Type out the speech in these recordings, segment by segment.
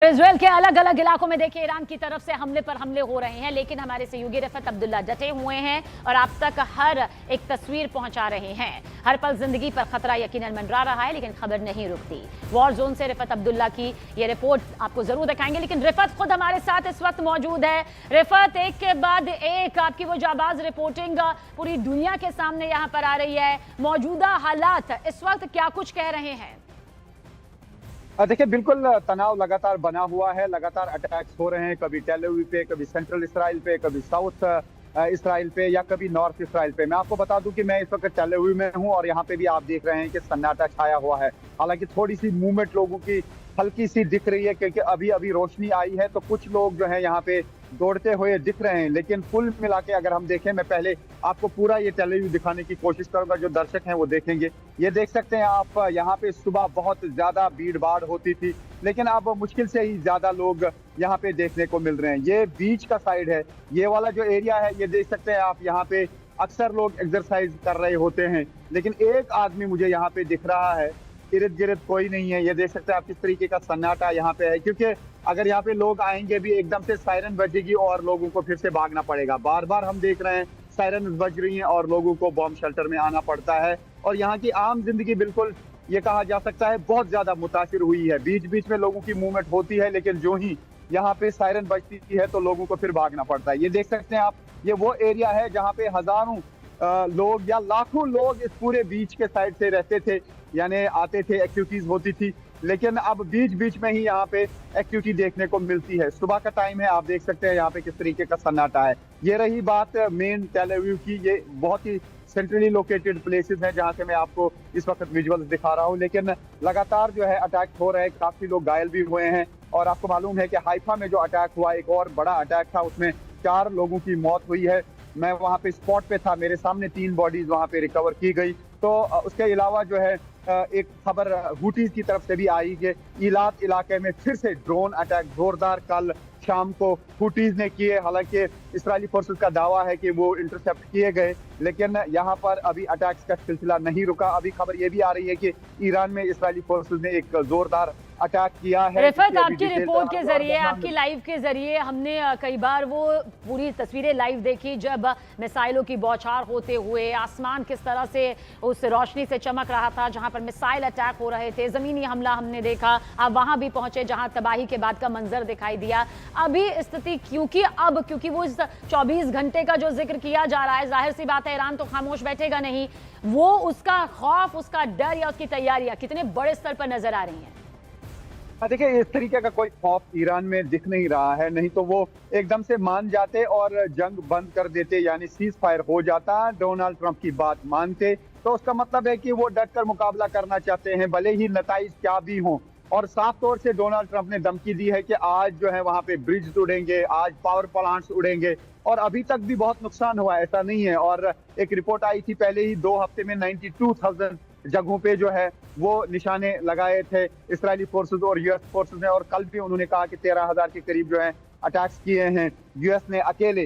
Israel के अलग अलग इलाकों में देखिए ईरान की तरफ से हमले पर हमले हो रहे हैं, लेकिन हमारे सहयोगी रफत अब्दुल्ला डटे हुए हैं और आप तक हर एक तस्वीर पहुंचा रहे हैं। हर पल जिंदगी पर खतरा यकीनन मंडरा रहा है, लेकिन खबर नहीं रुकती। वॉर जोन से रफत अब्दुल्ला की ये रिपोर्ट आपको जरूर दिखाएंगे, लेकिन रफत खुद हमारे साथ इस वक्त मौजूद है। रफत, एक के बाद एक आपकी वो जाबाज रिपोर्टिंग पूरी दुनिया के सामने यहाँ पर आ रही है। मौजूदा हालात इस वक्त क्या कुछ कह रहे हैं? देखिए, बिल्कुल तनाव लगातार बना हुआ है। लगातार अटैक्स हो रहे हैं, कभी टेल अवीव पे, कभी सेंट्रल इसराइल पे, कभी साउथ इसराइल पे या कभी नॉर्थ इसराइल पे। मैं आपको बता दूं कि मैं इस वक्त टेल अवीव में हूं और यहाँ पे भी आप देख रहे हैं कि सन्नाटा छाया हुआ है। हालांकि थोड़ी सी मूवमेंट लोगों की हल्की सी दिख रही है, क्योंकि अभी अभी रोशनी आई है, तो कुछ लोग जो है यहाँ पे दौड़ते हुए दिख रहे हैं। लेकिन कुल मिला के अगर हम देखें, मैं पहले आपको पूरा ये टेल अवीव दिखाने की कोशिश करूंगा, जो दर्शक हैं वो देखेंगे। ये देख सकते हैं आप, यहाँ पे सुबह बहुत ज्यादा भीड़ भाड़ होती थी, लेकिन अब मुश्किल से ही ज्यादा लोग यहाँ पे देखने को मिल रहे हैं। ये बीच का साइड है, ये वाला जो एरिया है, ये देख सकते हैं आप। यहाँ पे अक्सर लोग एक्सरसाइज कर रहे होते हैं, लेकिन एक आदमी मुझे यहाँ पे दिख रहा है, इर्द गिर्द कोई नहीं है। ये देख सकते हैं आप किस तरीके का सन्नाटा यहाँ पे है, क्योंकि अगर यहाँ पे लोग आएंगे भी, एकदम से सायरन बजेगी और लोगों को फिर से भागना पड़ेगा। बार बार हम देख रहे हैं सायरन बज रही हैं और लोगों को बॉम्ब शेल्टर में आना पड़ता है। और यहाँ की आम जिंदगी बिल्कुल, ये कहा जा सकता है, बहुत ज्यादा मुतासिर हुई है। बीच बीच में लोगों की मूवमेंट होती है, लेकिन जो ही यहाँ पे सायरन बजती है तो लोगों को फिर भागना पड़ता है। ये देख सकते हैं आप, ये वो एरिया है जहाँ पे हजारों लोग या लाखों लोग इस पूरे बीच के साइड से रहते थे, यानी आते थे, एक्टिविटीज होती थी। लेकिन अब बीच बीच में ही यहाँ पे एक्टिविटी देखने को मिलती है। सुबह का टाइम है, आप देख सकते हैं यहाँ पे किस तरीके का सन्नाटा है। ये रही बात मेन टेल अवीव की। ये बहुत ही सेंट्रली लोकेटेड प्लेसेस हैं जहाँ से मैं आपको इस वक्त विजुअल्स दिखा रहा हूँ। लेकिन लगातार जो है अटैक हो रहे हैं, काफी लोग घायल भी हुए हैं। और आपको मालूम है कि हाइफा में जो अटैक हुआ, एक और बड़ा अटैक था, उसमें 4 लोगों की मौत हुई है। मैं वहाँ पे स्पॉट पे था, मेरे सामने 3 बॉडीज वहाँ पे रिकवर की गई। तो उसके अलावा जो है एक खबर हुटीज की तरफ से भी आई कि इलात इलाके में फिर से ड्रोन अटैक जोरदार कल शाम को हुटीज ने किए। हालांकि इस्राएली फोर्सेस का दावा है कि वो इंटरसेप्ट किए गए, लेकिन यहाँ पर अभी अटैक्स का सिलसिला नहीं रुका। अभी खबर ये भी आ रही है कि ईरान में इस्राएली फोर्सेस ने एक जोरदार अटैक किया है। रिफत, आपकी रिपोर्ट के जरिए, आपकी लाइव के जरिए हमने कई बार वो पूरी तस्वीरें लाइव देखी, जब मिसाइलों की बौछार होते हुए आसमान किस तरह से उस रोशनी से चमक रहा था, जहां पर मिसाइल अटैक हो रहे थे, जमीनी हमला हमने देखा। आप वहां भी पहुंचे जहां तबाही के बाद का मंजर दिखाई दिया। अभी स्थिति क्योंकि वो इस 24 घंटे का जो जिक्र किया जा रहा है, जाहिर सी बात है ईरान तो खामोश बैठेगा नहीं। वो उसका खौफ, उसका डर या उसकी तैयारियां कितने बड़े स्तर पर नजर आ रही हैं? देखिए, इस तरीके का कोई खौफ ईरान में दिख नहीं रहा है। नहीं तो वो एकदम से मान जाते और जंग बंद कर देते, यानी सीज फायर हो जाता, डोनाल्ड ट्रंप की बात मानते। तो उसका मतलब है कि वो डट कर मुकाबला करना चाहते हैं, भले ही नताइज क्या भी हों। और साफ तौर से डोनाल्ड ट्रंप ने धमकी दी है कि आज जो है वहां पे ब्रिज उड़ेंगे, आज पावर प्लांट्स उड़ेंगे। और अभी तक भी बहुत नुकसान हुआ, ऐसा नहीं है। और एक रिपोर्ट आई थी पहले ही, 2 हफ्ते में 92,000 जगहों पे जो है वो निशाने लगाए थे इस्राएली फोर्सेस और यूएस फोर्सेस ने। और कल भी उन्होंने कहा कि 13,000 के करीब जो है अटैक्स किए हैं यूएस ने अकेले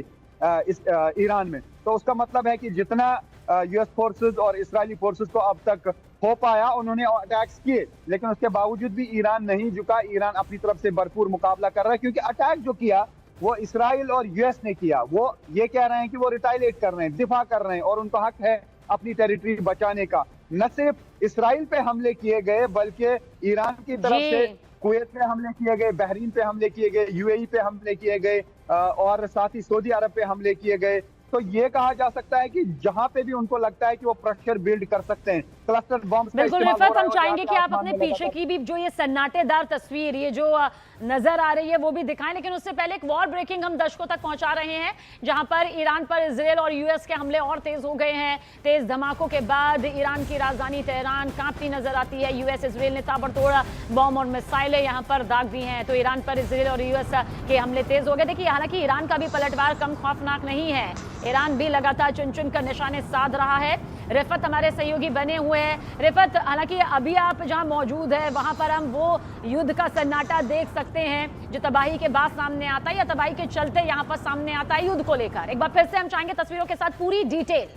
ईरान में। तो उसका मतलब है कि जितना यूएस फोर्सेस और इस्राएली फोर्सेस को अब तक हो पाया, उन्होंने अटैक्स किए। लेकिन उसके बावजूद भी ईरान नहीं झुका। ईरान अपनी तरफ से भरपूर मुकाबला कर रहा है, क्योंकि अटैक जो किया वो इसराइल और यूएस ने किया। वो ये कह रहे हैं कि वो रिटाइलेट कर रहे हैं, दिफा कर रहे हैं, और उनका हक है अपनी टेरिटरी बचाने का। न सिर्फ इसराइल पे हमले किए गए, बल्कि ईरान की तरफ से कुवैत पे हमले किए गए, बहरीन पे हमले किए गए, यूएई पे हमले किए गए, और साथ ही सऊदी अरब पे हमले किए गए। तो ये कहा जा सकता है कि जहां पे भी उनको लगता है कि वो प्रेशर बिल्ड कर सकते हैं, क्लस्टर बॉम्ब्स का बिल्कुल इस्तेमाल रिफत, हो रहा हम है। चाहेंगे कि आप अपने पीछे की भी जो ये सन्नाटेदार तस्वीर, ये जो नजर आ रही है, वो भी दिखाएं। लेकिन उससे पहले एक वॉर ब्रेकिंग हम दर्शकों तक पहुंचा रहे हैं, जहां पर ईरान पर इजराइल और यूएस के हमले और तेज हो गए हैं। तेज धमाकों के बाद ईरान की राजधानी तेहरान कांपती नजर आती है। यूएस इजराइल ने ताबड़तोड़ बॉम्ब और मिसाइलें यहां पर दाग दी हैं। तो ईरान पर इजराइल और यूएस के हमले तेज हो गए। देखिए, हालांकि ईरान का भी पलटवार कम खौफनाक नहीं है। ईरान भी लगातार चुन चुन कर निशाने साध रहा है। रिफत हमारे सहयोगी बने हुए हैं। रिफत, हालांकि अभी आप जहां मौजूद है वहां पर हम वो युद्ध का सन्नाटा देख सकते हैं जो तबाही के बाद सामने आता है या तबाही के चलते यहां पर सामने आता है युद्ध को लेकर। एक बार फिर से हम चाहेंगे तस्वीरों के साथ पूरी डिटेल।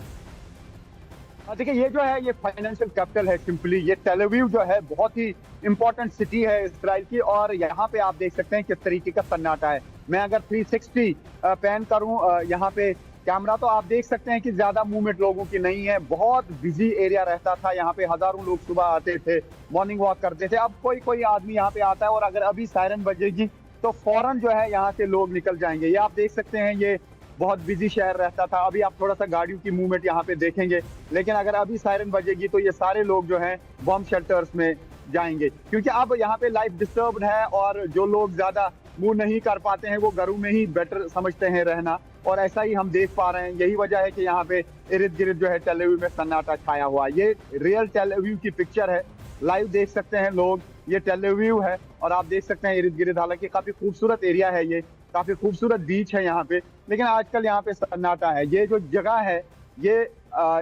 देखिए ये जो है ये फाइनेंशियल कैपिटल है सिंपली। ये टेल अवीव जो है बहुत ही इंपॉर्टेंट सिटी है इसराइल की, और यहाँ पे आप देख सकते हैं किस तरीके का सन्नाटा है। मैं अगर 360 पैन करूं यहाँ पे कैमरा, तो आप देख सकते हैं कि ज्यादा मूवमेंट लोगों की नहीं है। बहुत बिजी एरिया रहता था यहाँ पे, हजारों लोग सुबह आते थे, मॉर्निंग वॉक करते थे। अब कोई कोई आदमी यहाँ पे आता है और अगर अभी सायरन बजेगी तो फौरन जो है यहाँ से लोग निकल जाएंगे। ये आप देख सकते हैं, ये बहुत बिजी शहर रहता था। अभी आप थोड़ा सा गाड़ियों की मूवमेंट यहाँ पे देखेंगे, लेकिन अगर अभी सायरन बजेगी तो ये सारे लोग जो हैं बॉम्ब शेल्टर्स में जाएंगे, क्योंकि अब यहाँ पे लाइफ डिस्टर्ब्ड है और जो लोग ज्यादा मूव नहीं कर पाते हैं वो घरों में ही बेटर समझते हैं रहना। और ऐसा ही हम देख पा रहे हैं। यही वजह है कि यहाँ पे इर्द गिर्द जो है टेल अवीव में सन्नाटा छाया हुआ। ये रियल टेल अवीव की पिक्चर है, लाइव देख सकते हैं लोग। ये टेल अवीव है और आप देख सकते हैं इर्द गिर्द, हालांकि काफी खूबसूरत एरिया है, ये काफी खूबसूरत बीच है यहाँ पे, लेकिन आजकल यहाँ पे सन्नाटा है। ये जो जगह है ये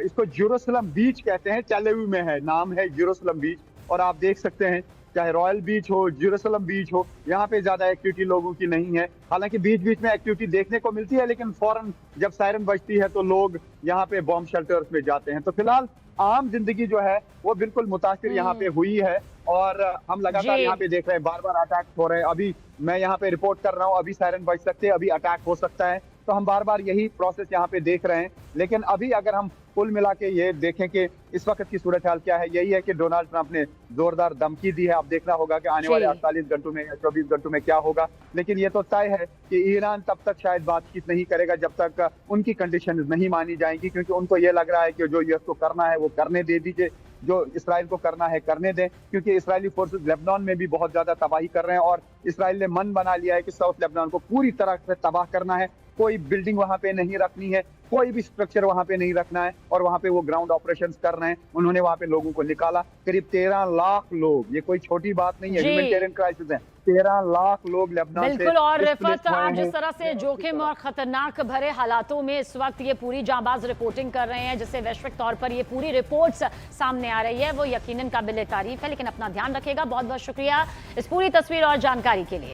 इसको जेरूसलम बीच कहते हैं, टेल अवीव में है, नाम है जेरूसलम बीच। और आप देख सकते हैं चाहे रॉयल बीच हो, जेरूसलम बीच हो, यहाँ पे ज्यादा एक्टिविटी लोगों की नहीं है। हालांकि बीच बीच में एक्टिविटी देखने को मिलती है, लेकिन फौरन जब सायरन बजती है तो लोग यहाँ पे बॉम्ब शेल्टर्स में जाते हैं। तो फिलहाल आम जिंदगी जो है वो बिल्कुल मुतासिर यहाँ पे हुई है, और हम लगातार यहाँ पे देख रहे हैं बार बार अटैक हो रहे हैं। अभी मैं यहाँ पे रिपोर्ट कर रहा हूँ, अभी सायरन बज सकते हैं, अभी अटैक हो सकता है। तो हम बार बार यही प्रोसेस यहाँ पे देख रहे हैं। लेकिन अभी अगर हम कुल मिला के ये देखें कि इस वक्त की सूरत हाल क्या है, यही है कि डोनाल्ड ट्रंप ने जोरदार धमकी दी है। अब देखना होगा कि आने वाले 48 घंटों में या 24 घंटों में क्या होगा। लेकिन ये तो तय है कि ईरान तब तक शायद बातचीत नहीं करेगा जब तक उनकी कंडीशन नहीं मानी जाएंगी, क्योंकि उनको ये लग रहा है कि जो यूएस को करना है वो करने दे दीजिए, जो इसराइल को करना है करने दें, क्योंकि इसराइली फोर्सेस लेबनान में भी बहुत ज्यादा तबाही कर रहे हैं। और इसराइल ने मन बना लिया है कि साउथ लेबनान को पूरी तरह से तबाह करना है। कोई बिल्डिंग वहां पे नहीं रखनी है, कोई भी स्ट्रक्चर वहां पे नहीं रखना है, और वहां पे वो ग्राउंड ऑपरेशंस कर रहे हैं। उन्होंने वहां पे लोगों को निकाला, करीब 13 लाख लोग। ये कोई छोटी बात नहीं है, ह्यूमैनिटेरियन क्राइसिस है। 13 लाख लोग लेबनान से बिल्कुल। और रिफत, displaced हुए आप हैं। जिस तरह से जोखिम और खतरनाक भरे हालातों में इस वक्त ये पूरी जांबाज रिपोर्टिंग कर रहे हैं, जिससे वैश्विक तौर पर ये पूरी रिपोर्ट्स सामने आ रही है, वो यकीनन काबिल तारीफ है। लेकिन अपना ध्यान रखेगा। बहुत बहुत शुक्रिया इस पूरी तस्वीर और जानकारी के लिए।